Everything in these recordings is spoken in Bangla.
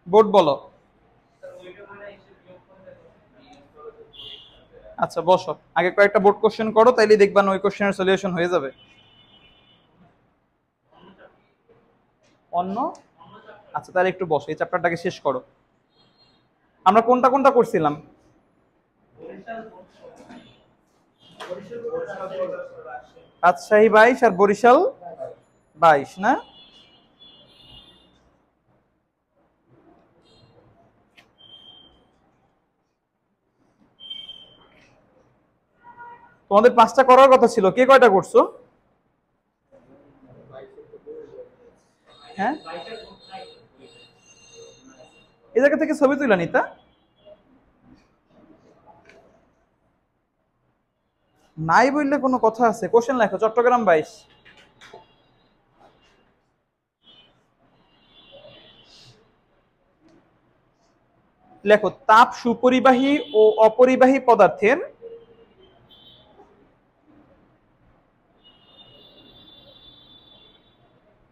বোর্ড বলো। আচ্ছা বসো, আগে কয়েকটা বোর্ড কোশ্চেন করো, তাইলে দেখবা না ওই কোশ্চেনের সলিউশন হয়ে যাবে। অন্য, আচ্ছা তাহলে একটু বসো, এই চ্যাপ্টারটাকে শেষ করো। আমরা কোনটা কোনটা করছিলাম? রাজশাহী 22 আর বরিশাল 22 না? তোমাদের 5টা করার কথা ছিল, কে কয়টা করছো? হ্যাঁ, এই জায়গা থেকে ছবি তুলে নিতা। নাই বললে কোনো কথা আছে? কোশ্চেন লেখো, চট্টগ্রাম 22। লেখো, তাপ সুপরিবাহী ও অপরিবাহী পদার্থের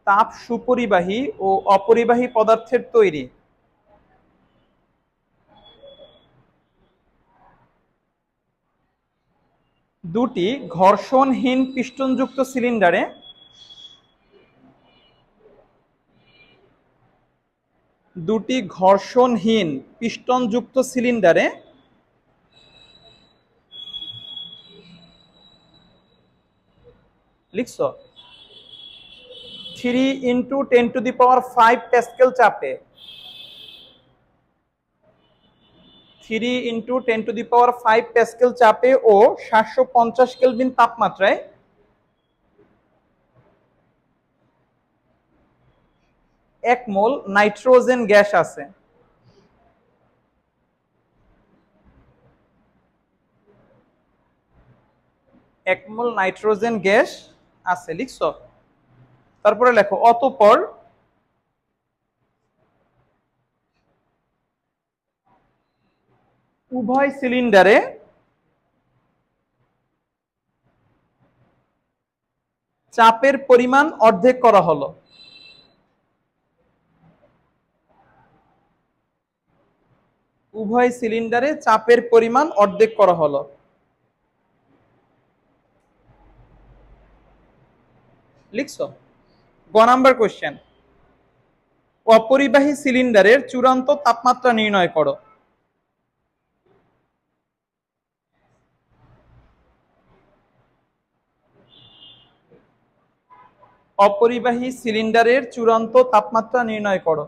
তাপ সুপরিবাহী ও অপরিবাহী পদার্থের তৈরি দুটি ঘর্ষণহীন পিস্টনযুক্ত সিলিন্ডারে লিখছো 3 × 10⁵ প্যাসকেল চাপে 3 × 10⁵ প্যাসকেল চাপে ও 750 কেলভিন তাপমাত্রায় 1 মোল নাইট্রোজেন গ্যাস আছে। এক মোল নাইট্রোজেন গ্যাস আছে, লিখছো? তারপরে লেখো, অতঃপর উভয় সিলিন্ডারে চাপের পরিমাণ অর্ধেক করা হলো। উভয় সিলিন্ডারে চাপের পরিমাণ অর্ধেক করা হলো। লিখছো? গ নাম্বার কোশ্চেন, অপরিবাহী সিলিন্ডারের চূড়ান্ত তাপমাত্রা নির্ণয় করো। অপরিবাহী সিলিন্ডারের চূড়ান্ত তাপমাত্রা নির্ণয় করো।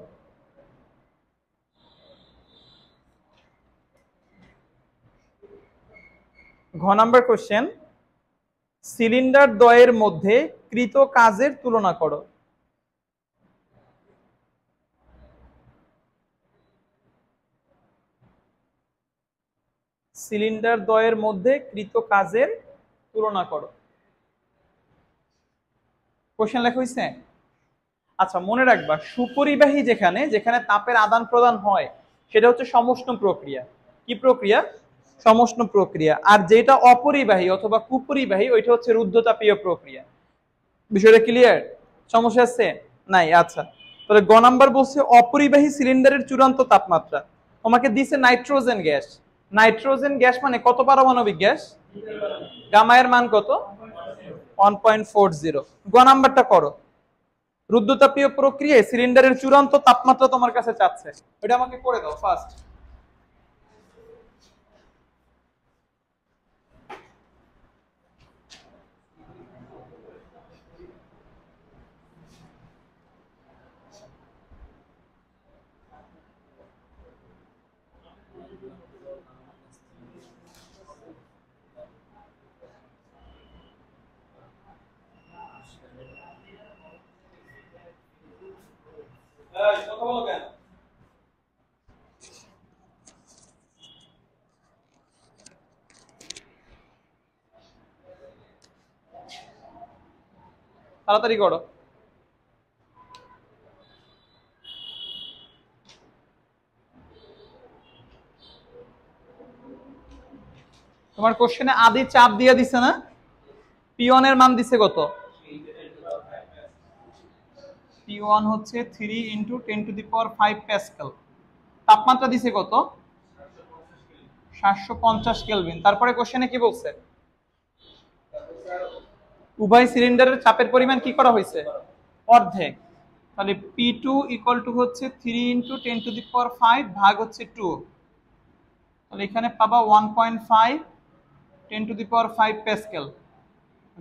ঘ নাম্বার কোশ্চেন, সিলিন্ডার দ্বয়ের মধ্যে কৃত কাজের তুলনা করো। সিলিন্ডার দ্বয়ের মধ্যে কৃত কাজের তুলনা করো। কোশ্চেন লেখা হয়েছে? আচ্ছা মনে রাখবা, সুপরিবাহী যেখানে যেখানে তাপের আদান প্রদান হয় সেটা হচ্ছে সমষ্ণ প্রক্রিয়া। কি প্রক্রিয়া? সমষ্ণ প্রক্রিয়া। আর যেটা অপরিবাহী অথবা কুপরিবাহী ওইটা হচ্ছে রুদ্ধতাপীয় প্রক্রিয়া। বিষয়টা ক্লিয়ার? সমস্যা আছে? নাই? আচ্ছা, তাহলে গ নাম্বার বলছে অপরিবাহী সিলিন্ডারের চূড়ান্ত তাপমাত্রা। তোমাকে দিছে নাইট্রোজেন গ্যাস। নাইট্রোজেন গ্যাস মানে কত পারমাণবিক গ্যাস? গামা এর মান কত? 1.40। গ নাম্বারটা করো, রুদ্ধতাপীয় প্রক্রিয়ায় সিলিন্ডারের চূড়ান্ত তাপমাত্রা তোমার কাছে চাচ্ছে, এটা আমাকে করে দাও ফার্স্ট। কথা বলো কেন? তাড়াতাড়ি করো। তোমার কোশ্চেনে আদি চাপ দিয়ে দিছে না? পিওনের মান দিছে কত? P1 হচ্ছে 3 ইন্টু 10⁵ প্যাসকেল। তাপমাত্রা দিছে কত? 750 কেলভিন। তারপরে কোশ্চেনে কি বলছে? উভয় সিলিন্ডারের চাপের পরিমাণ কি করা হয়েছে? অর্ধেক। তাহলে P2 ইকুয়াল টু হচ্ছে 3 ইন্টু 10⁵ ভাগ হচ্ছে 2। তাহলে এখানে পাবা 1.5 10⁵ প্যাসকেল।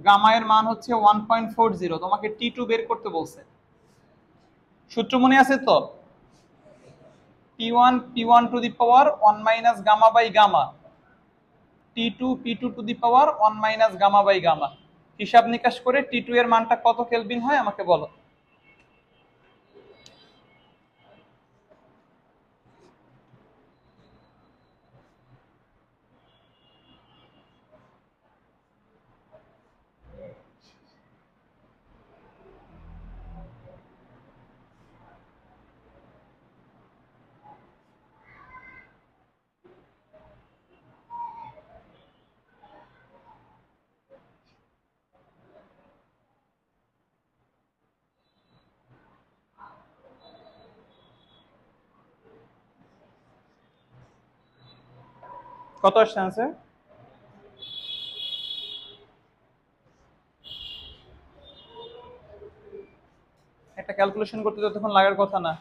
গামা এর মান হচ্ছে 1.40। তোমাকে T2 বের করতে বলছে। সূত্র মনে আছে তো? P1 to the power 1 minus gamma by gamma, P2 to the power 1 minus gamma by gamma. হিসাব নিকাশ করে T2 এর মানটা কত কেলভিন হয় আমাকে বলো। কত আসছে आंसर? একটা ক্যালকুলেশন করতে যতক্ষণ লাগার কথা না।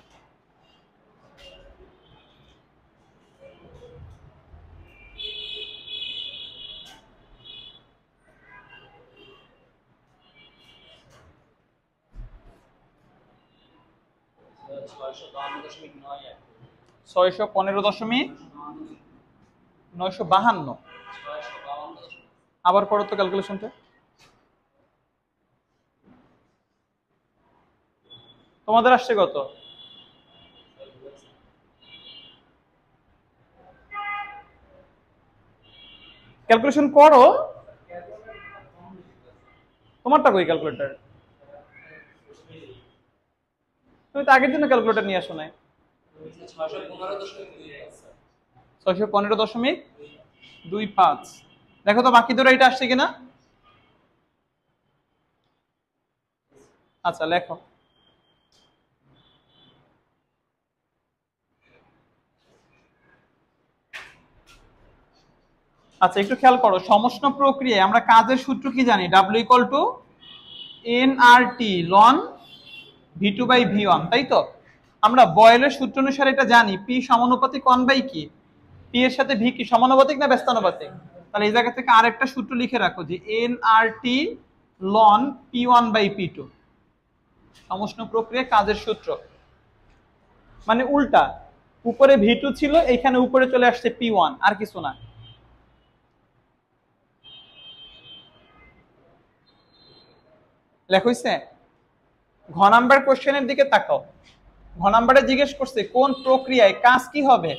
ছয়শো 15.952। আবার পড়ো তো ক্যালকুলেশনটা। তোমাদের আসছে কত? ক্যালকুলেশন করো। তোমারটা কই ক্যালকুলেটর? তুমি তো আগের দিন ক্যালকুলেটর নিয়ে আসো নাই। 615.25। দেখো তো বাকি দুটো এটা আসছে কিনা। আচ্ছা লেখো। আচ্ছা একটু খেয়াল করো, সমষ্ণ প্রক্রিয়ায় আমরা কাজের সূত্র কি জানি? W ইকুয়াল টু nRT লন V2/V1, তাই তো? আমরা বয়েলের সূত্র অনুসারে এটা জানি, P সমানুপাতিক 1 বাই কি? P এর সাথে V কি সমানুপাতিক না ব্যস্তানুপাতিক? তাহলে এই জায়গা থেকে আরেকটা সূত্র লিখে রাখো যে nRT লন P1/P2, সমষ্ণ প্রক্রিয়ায় কাজের সূত্র। মানে উল্টা, উপরে V2 ছিল, এইখানে উপরে চলে আসছে P1, আর কিছু না। লেখা হইছে? ঘ নাম্বার কোশ্চেনের দিকে তাকাও। ঘ নাম্বারে জিজ্ঞেস করছে কোন প্রক্রিয়ায় কাজ কি হবে?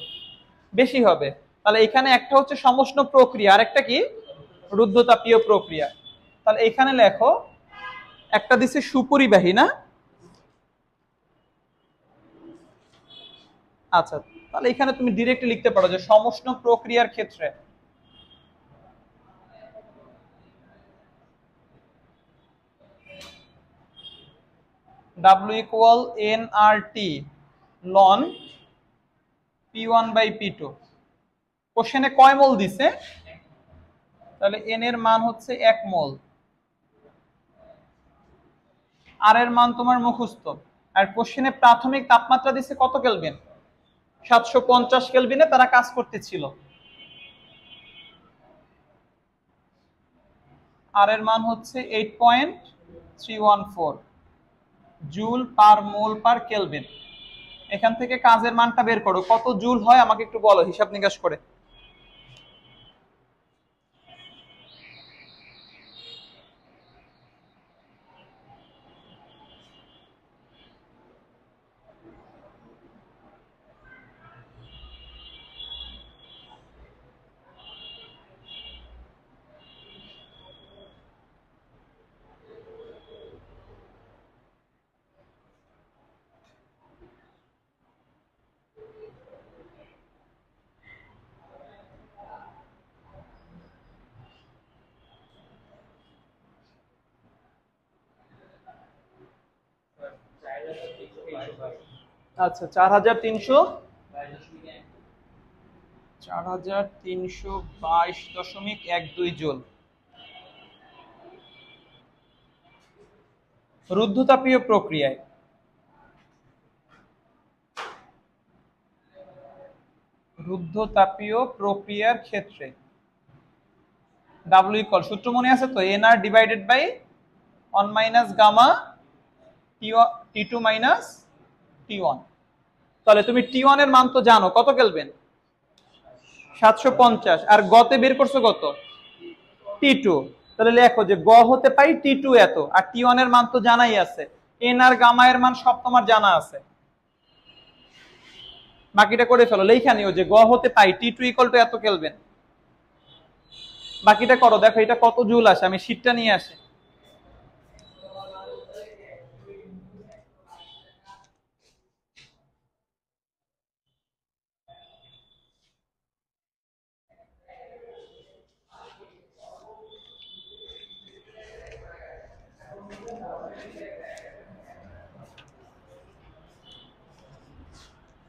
বেশি হবে। তাহলে এখানে একটা হচ্ছে সমষ্ণ প্রক্রিয়া, আর একটা কি? রুদ্ধতাপীয় প্রক্রিয়া। তাহলে এখানে লেখো, একটা দিছে সুপরিবাহী না? আচ্ছা, তাহলে এখানে তুমি ডিরেক্টলি লিখতে পারো যে সমষ্ণ প্রক্রিয়ার ক্ষেত্রে W equal nRT loan P1/P2। কোশ্চেনে কয় মোল দিছে? তাহলে n এর মান হচ্ছে 1 মোল, আর এর মান তোমার মুখস্থ। আর কোশ্চেনে প্রাথমিক তাপমাত্রা দিছে কত কেলভিন? 750 কেলভিনে তারা কাজ করতেছিল। আর এর মান হচ্ছে 8.314 জুল পার মোল পার কেলভিন। এখান থেকে কাজের মানটা বের করো, কত জুল হয় আমাকে একটু বলো হিসাব নিকাশ করে। আচ্ছা 4322.12 জুল। রুদ্ধতাপীয় প্রক্রিয়ায় ক্ষেত্রে ডাব্লিউ ইকুয়াল, সূত্র মনে আছে তো, NR divided by 1 minus gamma টি2 মাইনাস টি1। তাহলে তুমি টি1 এর মান তো জানো, কত কেলভিন? 750। আর গতে বের করছো কত? টি2। তাহলে লেখো যে গ হতে পাই টি2 এত, আর টি1 এর মান তো জানাই আছে, এন আর গামা এর মান সব তোমার জানা আছে। বাকিটা করে ফেলো, লেখা নিও যে গ হতে পাই টি2 ইকুয়াল টু এত কেলভিন। বাকিটা করো, দেখো এটা কত জুল আসে, আমি শীটটা নিয়ে আসি।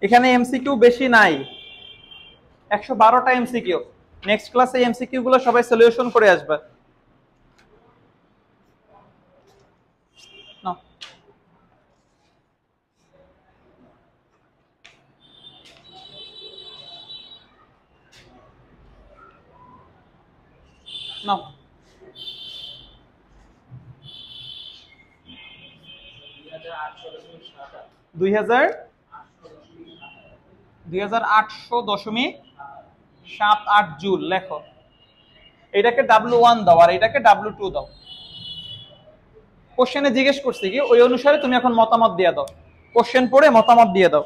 এখানে এমসিকিউ বেশি নাই, 112টা এমসিকিউ। নেক্সট ক্লাসে এমসিকিউ গুলো সবাই সলিউশন করে আসবে। নাও। নাও। 2800.78 জুল লেখো। এটাকে W1 দাও আর এটাকে W2 দাও। কোশ্চেনে জিজ্ঞেস করছি কি, ওই অনুসারে তুমি এখন মতামত দিয়ে দাও। কোশ্চেন পড়ে মতামত দিয়ে দাও।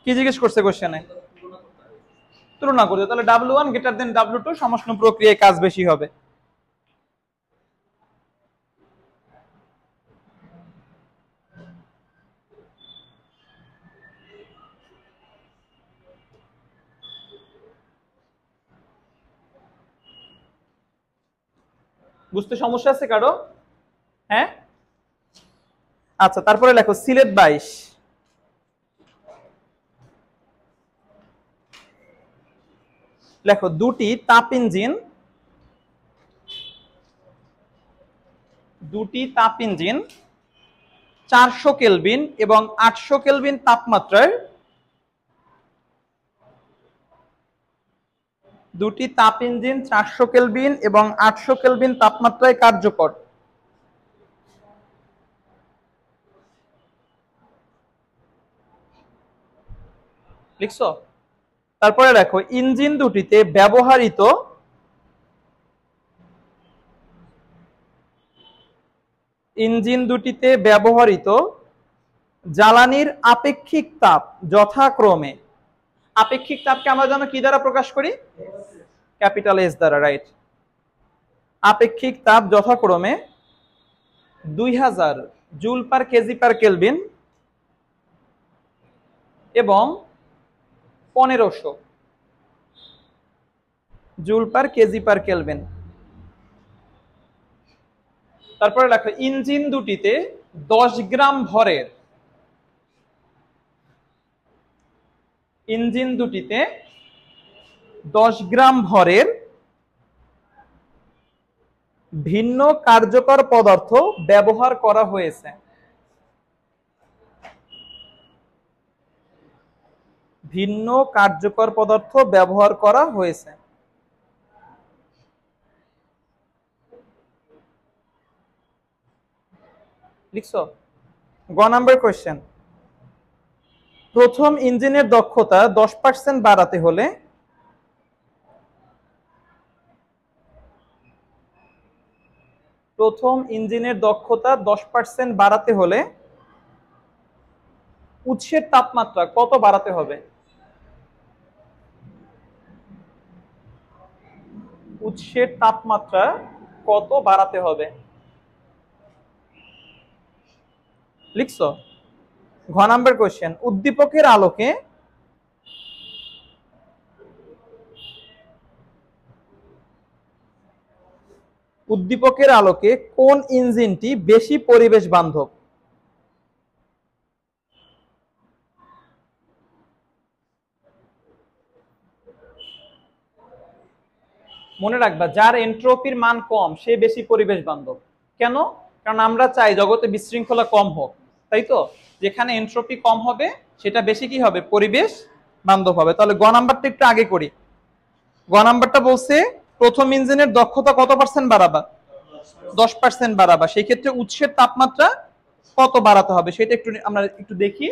কি জিজ্ঞেস করছে কোশ্চেনে? তুলনা করতে। তাহলে W1 গ্রেটার দেন W2, সমষ্ণ প্রক্রিয়ায় কাজ বেশি হবে। বুঝতে সমস্যা আছে কারো? হ্যাঁ, আচ্ছা তারপরে লেখো সিলেট 22। লেখো দুটি তাপ ইঞ্জিন 400 কেলভিন এবং 800 কেলভিন তাপমাত্রায় দুটি তাপ ইঞ্জিন 400 কেলভিন এবং 800 কেলভিন তাপমাত্রায় কার্যকর। লিখছো? তারপরে দেখো ইঞ্জিন দুটিতে ব্যবহৃত জ্বালানির আপেক্ষিক তাপ যথাক্রমে, আপেক্ষিক তাপকে আমরা যেন কি দ্বারা প্রকাশ করি? ক্যাপিটাল এস দ্বারা, রাইট। আপেক্ষিক তাপ যথাক্রমে 2000 joule per KG per kelvin এবং 1500 joule per KG per kelvin. তারপরে লেখো ইঞ্জিন দুটিতে 10 গ্রাম ভরের, ইঞ্জিন দুটিতে 10 গ্রাম ভরের ভিন্ন কার্যকর পদার্থ ব্যবহার করা হয়েছে। ভিন্ন কার্যকর পদার্থ ব্যবহার করা হয়েছে। লিখছো? গ নাম্বার কোশ্চেন, প্রথম ইঞ্জিনের দক্ষতা 10% বাড়াতে হলে উৎসের তাপমাত্রা কত বাড়াতে হবে? উৎসের তাপমাত্রা কত বাড়াতে হবে? লিখছো? ঘ নাম্বার কোশ্চেন, উদ্দীপকের আলোকে উদ্দীপকের আলোকে কোন ইঞ্জিনটি বেশি পরিবেশ বান্ধব? মনে রাখবা, যার এন্ট্রপির মান কম সে বেশি পরিবেশ বান্ধব। কেন? কারণ আমরা চাই জগতে বিশৃঙ্খলা কম হোক, তাই তো? যেখানে এন্ট্রপি কম হবে সেটা বেশি কি হবে, পরিবেশ বান্ধব হবে। তাহলে গ নাম্বারটা একটু আগে করি। গ নাম্বারটা বলছে প্রথম ইঞ্জিনের দক্ষতা কত পার্সেন্ট বাড়াবা? 10% বাড়াবা। সেই ক্ষেত্রে উৎসের তাপমাত্রা কত বাড়াতে হবে সেটা একটু আমরা একটু দেখি।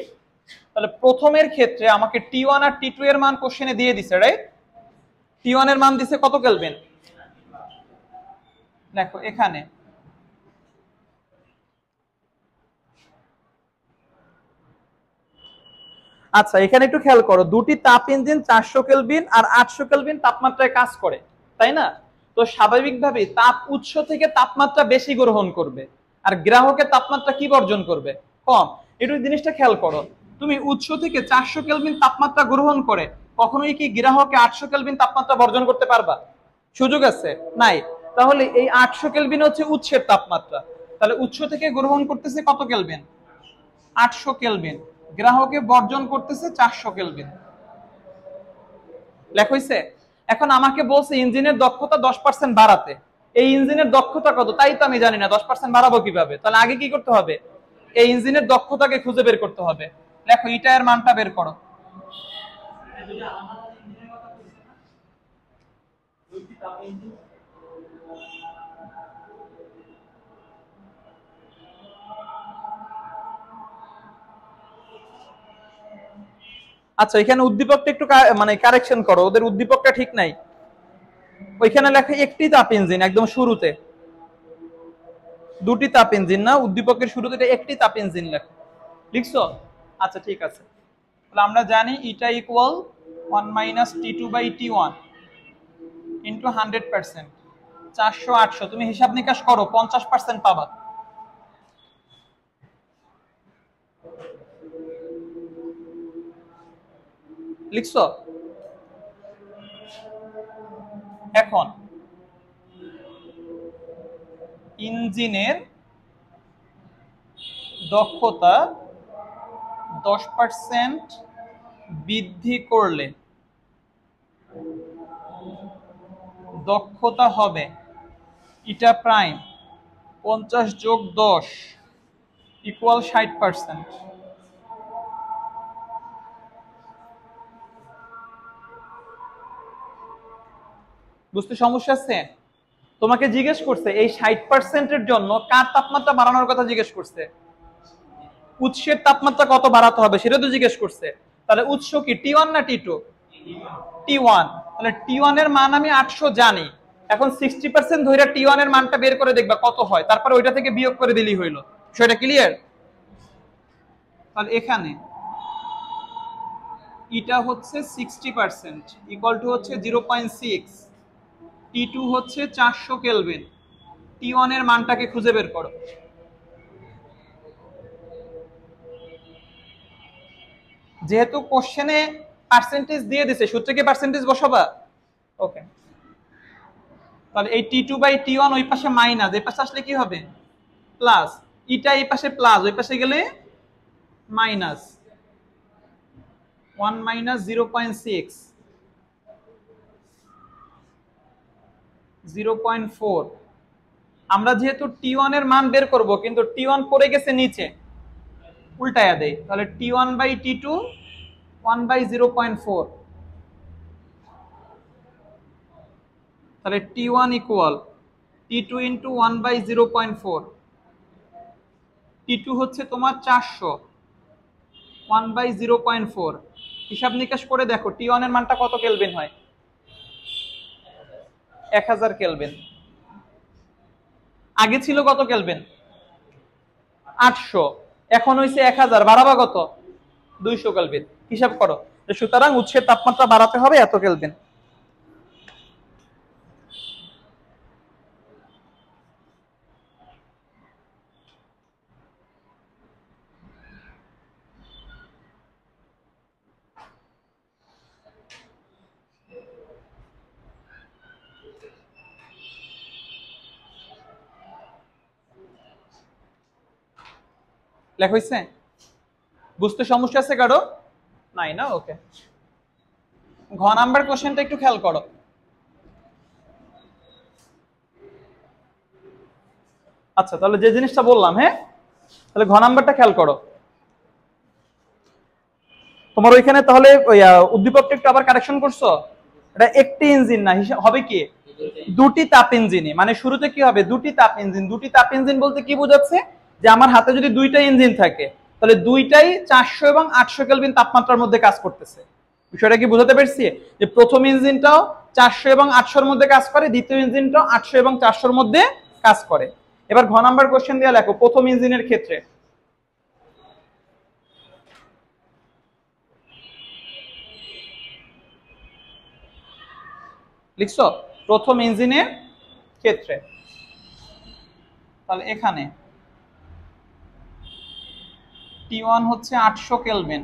তাহলে প্রথমের ক্ষেত্রে আমাকে T1 আর T2 এর মান কোশ্চেনে দিয়ে দিছে, রাইট? T1 এর মান দিছে কত কেলভিন, দেখো এখানে। আচ্ছা, এখানে একটু খেয়াল করো, দুটি তাপ ইঞ্জিন 400 কেলভিন আর 800 কেলভিন তাপমাত্রায় কাজ করে, তাই না? তো স্বাভাবিকভাবে তাপ উৎস থেকে তাপমাত্রা বেশি গ্রহণ করবে, আর গ্রাহকের তাপমাত্রা কি বর্জন করবে, কম। একটু জিনিসটা খেয়াল করো, তুমি উৎস থেকে 400 কেলভিন তাপমাত্রা গ্রহণ করে কখনোই কি গ্রাহকে 800 কেলভিন তাপমাত্রা বর্জন করতে পারবা? সুযোগ আছে? নাই। তাহলে এই 800 কেলভিন হচ্ছে উৎসের তাপমাত্রা। তাহলে উৎস থেকে গ্রহণ করতেছে কত কেলভিন, 800 কেলভিন। গ্রাহকে বর্জন করতেছে 400 কেলভিন। লেখ হইছে? এখন আমাকে বলছে ইঞ্জিনের দক্ষতা 10% বাড়াতে। এই ইঞ্জিনের দক্ষতা কত তাই তো আমি জানি না, 10% বাড়াবো কিভাবে? তাহলে আগে কি করতে হবে, এই ইঞ্জিনের দক্ষতাকে খুঁজে বের করতে হবে। দেখো এটা এর মানটা বের করো। আচ্ছা, এখানে উদ্দীপকটা একটু মানে কারেকশন করো, ওদের উদ্দীপকটা ঠিক নাই। ওইখানে লেখা একটি তাপ ইঞ্জিন, একদম শুরুতে। দুটি তাপ ইঞ্জিন না, উদ্দীপকের শুরুতে একটি তাপ ইঞ্জিন লেখো। লিখছো? আচ্ছা ঠিক আছে। তাহলে আমরা জানি ইটা ইকুয়াল 1 মাইনাস T2/T1 ইন্টু 100%। 400 800 তুমি হিসাব নিকাশ করো, 50% পাবা। লিখছো? এখন ইঞ্জিনের দক্ষতা 10% বৃদ্ধি করলে দক্ষতা হবে ইটা প্রাইম 50 যোগ 10 ইকুয়াল 60%। বুঝতে সমস্যা আছে? তোমাকে জিজ্ঞেস করছে এই 60%-এর জন্য কার তাপমাত্রা বাড়ানোর কথা জিজ্ঞেস করছে, উৎসের তাপমাত্রা কত বাড়াতে হবে সেটা তো জিজ্ঞেস করছে। তাহলে উৎস কি T1 না T2? T1। তাহলে T1 এর মান আমি 800 জানি। এখন 60% ধরে T1 এর মানটা বের করে দেখবা কত হয়, তারপর ওইটা থেকে বিয়োগ করে দিলেই হইলো। সেটা ক্লিয়ার? তাহলে এখানে এটা হচ্ছে 60% ইকুয়াল টু হচ্ছে 0.6। T2 হচ্ছে 400 কেলভিন। T1 এর মানটাকে খুঁজে বের করো। যেহেতু কোশ্চেনে পার্সেন্টেজ দিয়ে দিছে, সূত্রে কি পার্সেন্টেজ বসাবা? ওকে। তাহলে এই T2/T1 ওই পাশে মাইনাস, এই পাশে আসলে কি হবে, প্লাস। ইটা এই পাশে প্লাস, ওই পাশে গেলে মাইনাস। 1 মাইনাস 0.6 0.4। আমরা যেহেতু T1 এর মান বের করব, কিন্তু T1 পড়ে গেছে নিচে, উল্টায়া দেই। তাহলে T1/T2 1/0.4। তাহলে T1 equal T2 into 1/0.4। T2 হচ্ছে তোমার 400, 1/0.4। হিসাব নিকাশ করে দেখো T1 এর মানটা কত কেলভিন হয়, 1000 কেলভিন। আগে ছিল কত কেলভিন, 800। এখন হইছে 1000, বাড়াবা কত, 200 কেলভিন। হিসাব করো। সুতরাং উৎসের তাপমাত্রা বাড়াতে হবে এত কেলভিন। লেখা হয়েছে? বুঝতে সমস্যা আছে কারো? নাই না? ওকে। ঘ নাম্বার কোশ্চেনটা একটু খেয়াল করো। আচ্ছা, তাহলে যে জিনিসটা বললাম, হ্যাঁ, তাহলে ঘ নাম্বারটা খেয়াল করো। তোমার ওইখানে তাহলে ওই উদ্দীপকটা একটু আবার কারেকশন করছো। এটা একটি ইঞ্জিন না, হবে কি দুটি তাপ ইঞ্জিনই। মানে শুরুতে কি হবে, দুটি তাপ ইঞ্জিন। দুটি তাপ ইঞ্জিন বলতে কি বোঝাচ্ছে, যে আমার হাতে যদি দুইটা ইঞ্জিন থাকে তাহলে দুইটাই 400 এবং 800 কেলভিন তাপমাত্রার মধ্যে কাজ করতেছে। বিষয়টা কি বোঝাতে পারছি, যে প্রথম ইঞ্জিনটাও 400 এবং 800-র মধ্যে কাজ করে, দ্বিতীয় ইঞ্জিনটাও 800 এবং 400-র মধ্যে কাজ করে। এবার ঘ নাম্বার কোশ্চেন দিয়ে লেখো প্রথম ইঞ্জিনের ক্ষেত্রে। লিখছো প্রথম ইঞ্জিনের ক্ষেত্রে। তাহলে এখানে T1 হচ্ছে 800 কেলভিন,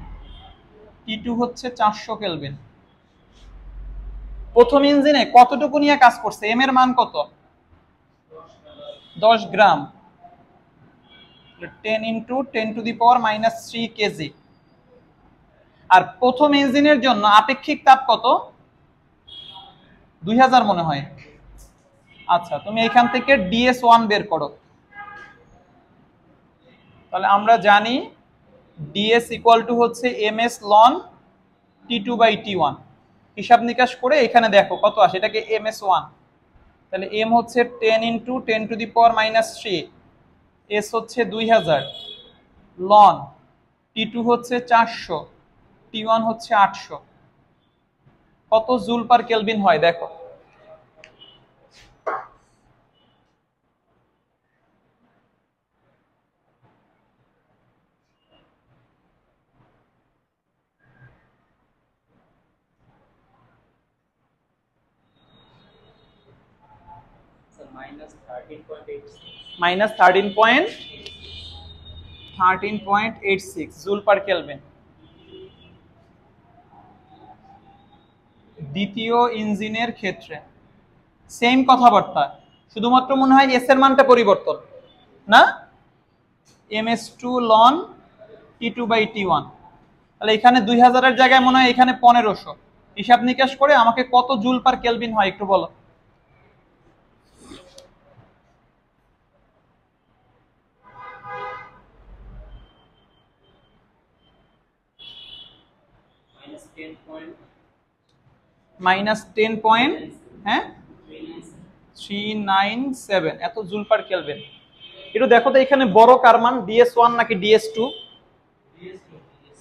T2 হচ্ছে 400 কেলভিন। প্রথম ইঞ্জিনে কতটুকু নিয়ে কাজ করছে, এম এর মান কত, 10 গ্রাম, 10 ইন্টু 10⁻³ কেজি। আর প্রথম ইঞ্জিনের জন্য আপেক্ষিক তাপ কত, 2000 মনে হয়। আচ্ছা, তুমি এখান থেকে DS1 বের করো। তাহলে আমরা জানি DS ইকুয়াল টু হচ্ছে MS লন T2/T1। হিসাব নিকাশ করে এখানে দেখো কত আসে, এটাকে MS1। তাহলে M হচ্ছে 10 ইন্টু 10⁻³ S হচ্ছে 2000 লন T2 হচ্ছে 400 T1 হচ্ছে 800। কত জুল পার কেলভিন হয় দেখো। Minus 13.86 joule per kelvin. দ্বিতীয় ইঞ্জিনের ক্ষেত্রে সেম কথাবার্তা, শুধুমাত্র মনে হয় এস এর মানটা পরিবর্তন না, MS2 লন T2/T1। তাহলে এখানে 2000-এর জায়গায় মনে হয় এখানে 1500। হিসাব নিকাশ করে আমাকে কত জুল পার কেলভিন হয় একটু বলো। -10. হ্যাঁ 397 এত জুল পার কেলভিন। একটু দেখো তো এখানে বড় কার মান, DS1 নাকি DS2?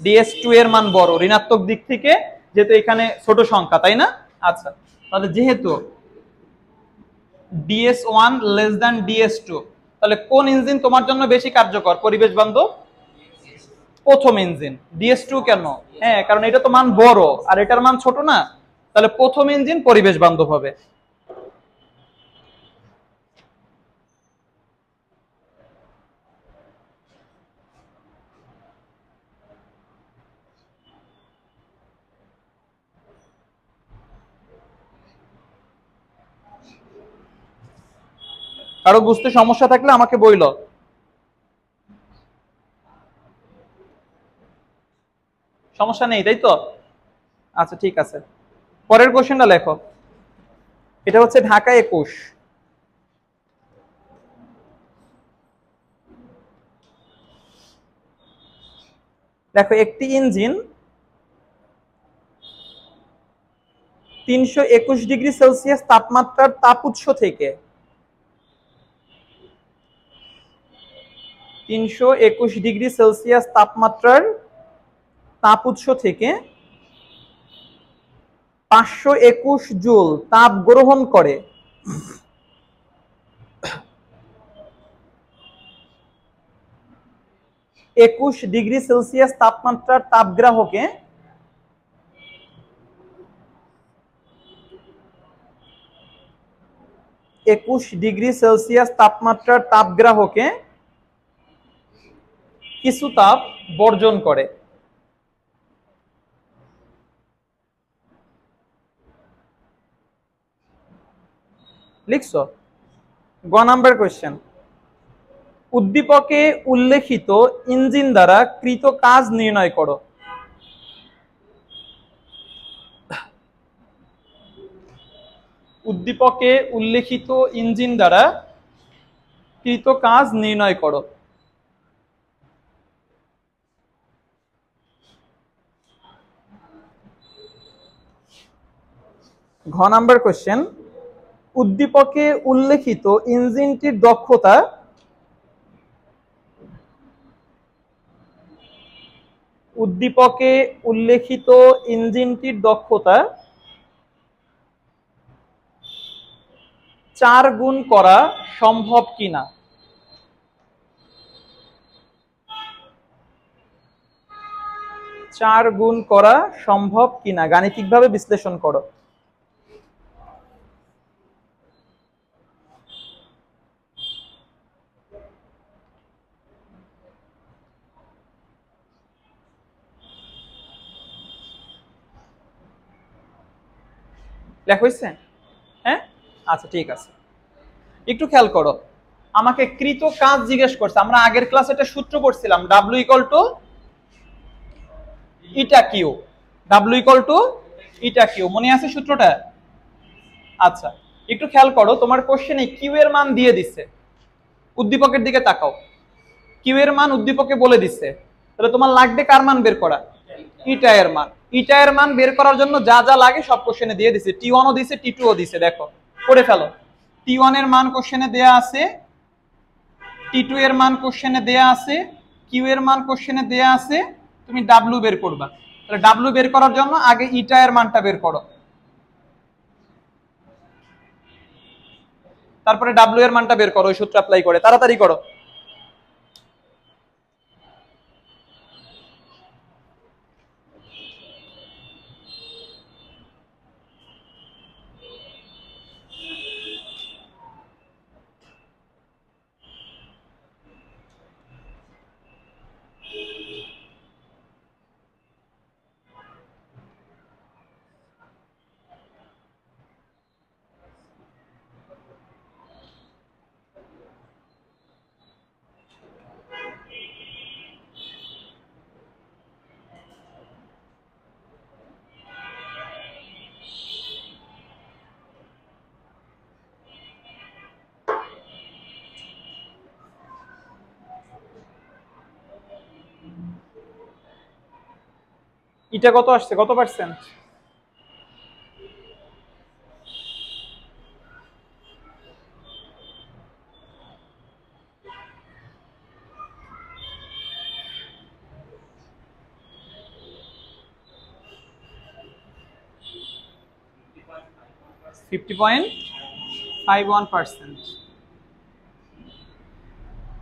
DS2 এর মান বড় ঋণাত্মক দিক থেকে, যেহেতু এখানে ছোট সংখ্যা, তাই না? আচ্ছা, তাহলে যেহেতু DS1 লেস দ্যান DS2, তাহলে কোন ইঞ্জিন তোমার জন্য বেশি কার্যকর, পরিবেশ বান্ধব? প্রথম ইঞ্জিন। DS2 কেন? হ্যাঁ, কারণ এটা তো মান বড় আর এটার মান ছোট না, তাহলে প্রথম ইঞ্জিন পরিবেশ বান্ধব হবে। কারো বুঝতে সমস্যা থাকলে আমাকে বইলো। সমস্যা নেই তাই তো? আচ্ছা ঠিক আছে, পরের কোশ্চেনটা লেখো। এটা হচ্ছে ঢাকা 21। দেখো একটি ইঞ্জিন 321°C তাপমাত্রার তাপ উৎস থেকে 321°C তাপমাত্রার তাপ উৎস থেকে 521 জুল তাপ গ্রহণ করে। 21°C তাপমাত্রার তাপগ্রাহকে 21°C তাপমাত্রার তাপগ্রাহকে কিছু তাপ বর্জন করে। লিখছো? গ নাম্বার কোশ্চেন। উদ্দীপকে উল্লেখিত ইঞ্জিন দ্বারা কৃত কাজ নির্ণয় করো। উদ্দীপকে উল্লেখিত ইঞ্জিন দ্বারা কৃত কাজ নির্ণয় করো। ঘ নাম্বার কোশ্চেন, উদ্দীপকে উল্লেখিত ইঞ্জিনটির দক্ষতা উদ্দীপকে উল্লেখিত ইঞ্জিনটির দক্ষতা 4 গুণ করা সম্ভব কিনা। 4 গুণ করা সম্ভব কিনা গাণিতিকভাবে বিশ্লেষণ করো। লেখা হয়েছে? হ্যাঁ, আচ্ছা ঠিক আছে। একটু খেয়াল করো, আমাকে কৃত কাজ জিজ্ঞেস করছে। আমরা আগের ক্লাসে একটা সূত্র পড়ছিলাম, W equal to eta Q. W equal to eta Q, মনে আছে সূত্রটা? আচ্ছা, একটু খেয়াল করো, তোমার কোশ্চেনে কিউ এর মান দিয়ে দিচ্ছে। উদ্দীপকের দিকে তাকাও, কিউ এর মান উদ্দীপকে বলে দিচ্ছে। তাহলে তোমার লাগবে কার মান বের করা? ইটা এর মান। ইটা এর মান বের করার জন্য যা যা লাগে সব কোশ্চেনে দিয়ে দিছে। টি1 ও দিছে, টি2 ও দিছে। দেখো করে ফেলো। টি1 এর মান কোশ্চেনে দেয়া আছে, টি2 এর মান কোশ্চেনে দেয়া আছে, কিউ এর মান কোশ্চেনে দেয়া আছে। তুমি ডাব্লিউ বের করবা। তাহলে ডাব্লিউ বের করার জন্য আগে ইটা এর মানটা বের করো, তারপরে ডাব্লিউ এর মানটা বের করো ওই সূত্র অ্যাপ্লাই করে। তাড়াতাড়ি করো। এটা কত আসছে, কত পার্সেন্ট?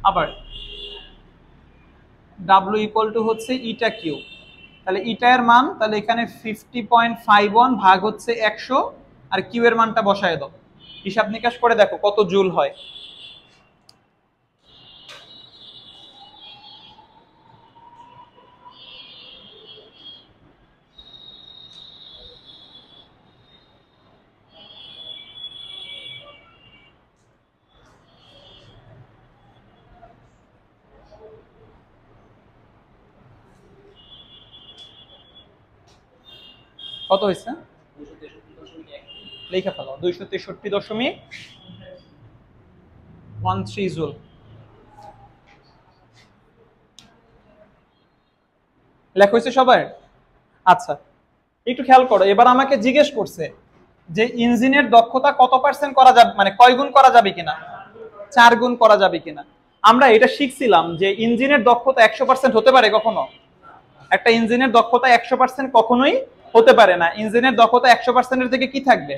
আবার ডাব্লিউ ইকুয়াল টু হচ্ছে ইটা কিউ। তাহলে ইটা এর মান, তাহলে এখানে 50.51 ভাগ হচ্ছে 100, আর কিউ এর মানটা বসায় দাও। হিসাব নিকাশ করে দেখো কত জুল হয়। কত হয়েছে? লেখা ফেলো, 263.13 জুল। লেখা হয়েছে সবার? আচ্ছা, একটু খেয়াল করো। এবার আমাকে জিজ্ঞেস করছে যে ইঞ্জিনের দক্ষতা কত পার্সেন্ট করা যাবে, মানে কয় গুণ করা যাবে কিনা, 4 গুণ করা যাবে কিনা। আমরা এটা শিখছিলাম যে ইঞ্জিনের দক্ষতা 100% হতে পারে কখনো? একটা ইঞ্জিনের দক্ষতা 100% কখনোই হতে পারে না। ইঞ্জিনের দক্ষতা 100%-এর থেকে কি থাকবে?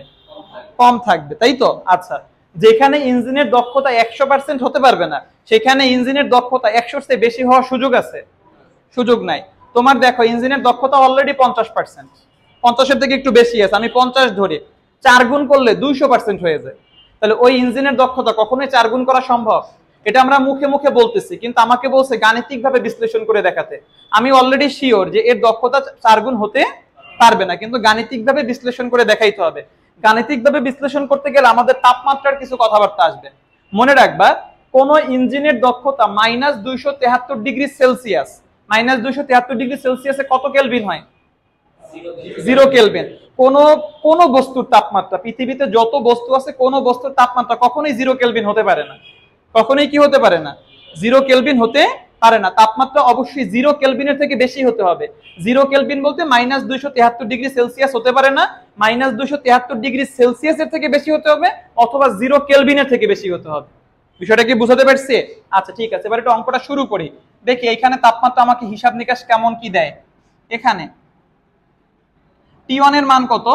কম থাকবে, তাই তো? আচ্ছা, যেখানে ইঞ্জিনের দক্ষতা 100% হতে পারবে না, সেখানে ইঞ্জিনের দক্ষতা 100-র চেয়ে বেশি হওয়ার সুযোগ আছে? সুযোগ নাই। তোমার দেখো ইঞ্জিনের দক্ষতা অলরেডি 50%, 50-এর থেকে একটু বেশি আছে, আমি 50 ধরি, 4 গুণ করলে 200% হয়ে যায়। তাহলে ওই ইঞ্জিনের দক্ষতা কখনোই 4 গুণ করা সম্ভব? এটা আমরা মুখে মুখে বলতেছি, কিন্তু আমাকে বলছে গাণিতিকভাবে বিশ্লেষণ করে দেখাতে। আমি অলরেডি শিওর যে এর দক্ষতা 4 গুণ হতে পারবে না, কিন্তু গাণিতিকভাবে বিশ্লেষণ করে দেখাইতে হবে। গাণিতিকভাবে বিশ্লেষণ করতে গেলে আমাদের তাপমাত্রার কিছু কথাবার্তা আসবে। মনে রাখবা, কোন ইঞ্জিনের দক্ষতা -273 ডিগ্রি সেলসিয়াস, -273 ডিগ্রি সেলসিয়াসে কত কেলভিন হয়? 0 কেলভিন। কোন কোন বস্তুর তাপমাত্রা, পৃথিবীতে যত বস্তু আছে কোন বস্তুর তাপমাত্রা কখনোই 0 কেলভিন হতে পারে না, কখনোই কি হতে পারে না? 0 কেলভিন হতে পারে না। তাপমাত্রা অবশ্যই 0 কেলভিনের থেকে বেশি হতে হবে। 0 কেলভিন বলতে -273 ডিগ্রি সেলসিয়াস হতে পারে না, -273 ডিগ্রি সেলসিয়াসের থেকে বেশি হতে হবে, অথবা 0 কেলভিনের থেকে বেশি হতে হবে। বিষয়টা কি বুঝাতে পারছি? আচ্ছা ঠিক আছে, এবার একটু অঙ্কটা শুরু করি। দেখি এখানে তাপমাত্রা আমাকে হিসাব নিকাশ কেমন কি দেয়। এখানে T1 এর মান কত?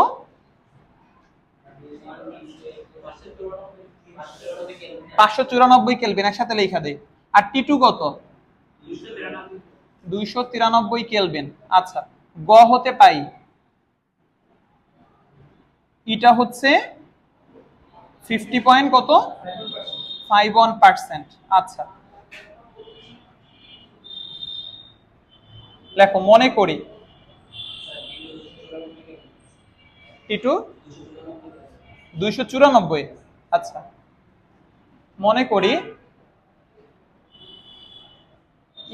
594 কেলভিন, একসাথে লেখা দেই। আর T2 কত? 293 কেলভিন। আচ্ছা, গ হতে পাই এটা হচ্ছে 50 পয়েন্ট কত? 51%। আচ্ছা লেখো, মনে করি T2 294। আচ্ছা, মনে করি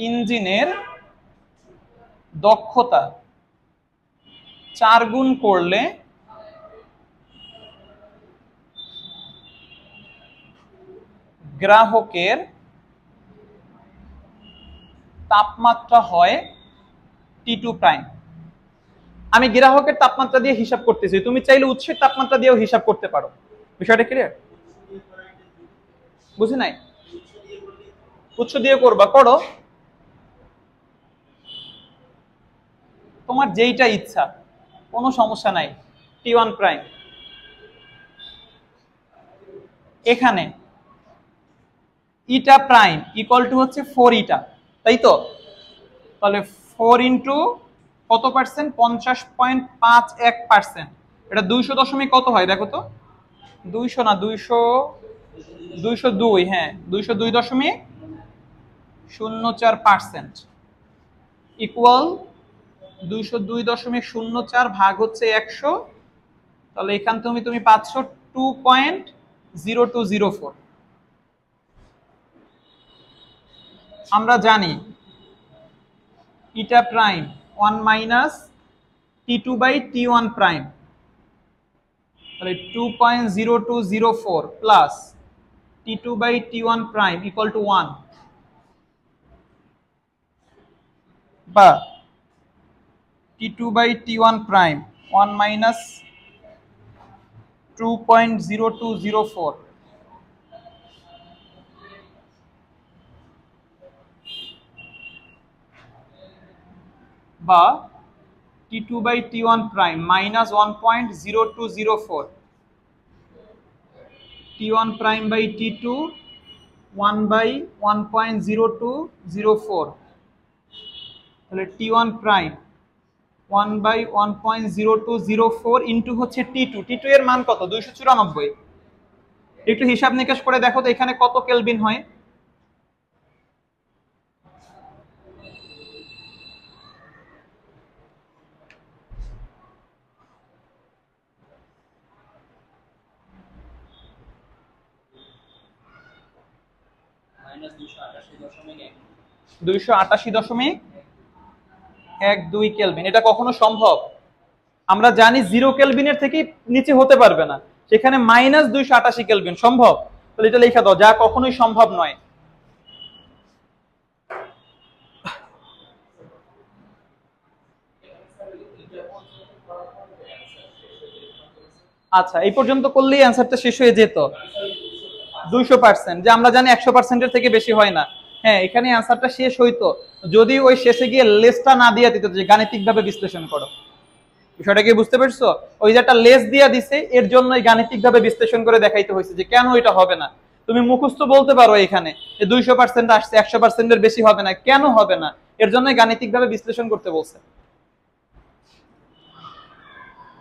ইঞ্জিনের দক্ষতা 4 গুণ করলে গ্রাহকের তাপমাত্রা হয় T2 প্রাইম। আমি গ্রাহকের তাপমাত্রা দিয়ে হিসাব করতেছি, তুমি চাইলে উৎসের তাপমাত্রা দিয়েও হিসাব করতে পারো। বিষয়টা ক্লিয়ার? বুঝি নাই? উৎস দিয়ে করবা, করো, তোমার যেইটা ইচ্ছা, কোনো সমস্যা নাই। T1 প্রাইম এখানে ইটা প্রাইম ইকুয়াল টু হচ্ছে 4 ইটা, তাই তো? তাহলে 4 ইন্টু কত পার্সেন্ট? 50.51%। এটা 200 দশমিক কত হয় দেখো তো? 200 না, 202। হ্যাঁ, 202.04% ইকুয়াল 202.04 ভাগ হচ্ছে 100। তাহলে এখান তুমি পাচ্ছ 2.0204। আমরা জানি eta prime 1 minus T2 by T1 prime, তাহলে 2.0204 plus T2 by T1 prime equal to 1, বা T2 by T1 prime 1 minus 2.0204 বা T2 by T1 prime minus 1.0204, T1 prime by T2 1 by 1.0204, তাহলে T1 প্রাইম 1 বাই 1.0204 ইন্টু হচ্ছে T2। T2 এর মান কত? 294। একটু হিসাব নিকাশ করে দেখো তো এখানে কত কেলভিন হয়। -288.12 কেলভিন। এটা কখনো সম্ভব? আমরা জানি 0 কেলভিনের থেকে নিচে হতে পারবে না, সেখানে -288 কেলভিন সম্ভব। তাহলে এটা লেখা দাও, যা কখনোই সম্ভব নয়। আচ্ছা, এই পর্যন্ত করলেই অ্যান্সারটা শেষ হয়ে যেত। 200%, যে আমরা জানি 100%-এর থেকে বেশি হয় না। হ্যাঁ, এখানে অ্যান্সারটা শেষ হইতো যদি ওই শেষে গিয়ে লেসটা না দিয়ে দিত, যে গাণিতিকভাবে বিশ্লেষণ করো। বিষয়টা কি বুঝতে পারছো? ওই যে একটা লেস দিয়া দিছে, এর জন্যই গাণিতিকভাবে বিশ্লেষণ করে দেখাইতে হয়েছে যে কেন এটা হবে না। তুমি মুখস্থ বলতে পারো এখানে যে 200% আসছে, 100%-এর বেশি হবে না, কেন হবে না, এর জন্যই গাণিতিকভাবে বিশ্লেষণ করতে বলছে।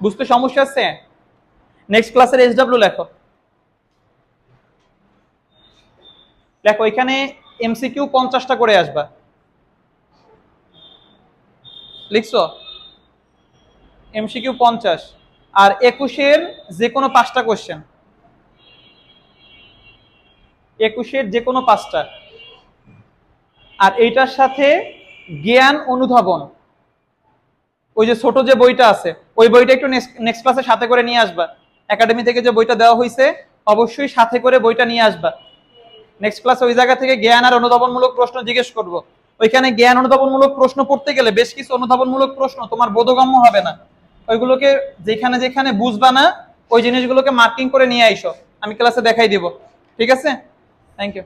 বুঝতে সমস্যা আছে? নেক্সট ক্লাসের SW লেখো। দেখো এখানে MCQ 50টা করে আসবা, লিখছো? MCQ 50 আর 21-এর যে কোনো 5টা কোশ্চেন। 21-এর যে কোনো 5টা। আর এইটার সাথে জ্ঞান অনুধাবন, ওই যে ছোট যে বইটা আছে ওই বইটা একটু নেক্সট ক্লাসে সাথে করে নিয়ে আসবা। একাডেমি থেকে যে বইটা দেওয়া হয়েছে অবশ্যই সাথে করে বইটা নিয়ে আসবা। নেক্সট ক্লাসে ওই জায়গা থেকে জ্ঞান আর অনুধাবনমূলক প্রশ্ন জিজ্ঞেস করব। ওইখানে জ্ঞান অনুধাবনমূলক প্রশ্ন পড়তে গেলে বেশ কিছু অনুধাবনমূলক প্রশ্ন তোমার বোধগম্য হবে না, ওইগুলোকে যেখানে যেখানে বুঝবা না ওই জিনিসগুলোকে মার্কিং করে নিয়ে আইসো, আমি ক্লাসে দেখাই দিব। ঠিক আছে, থ্যাংক ইউ।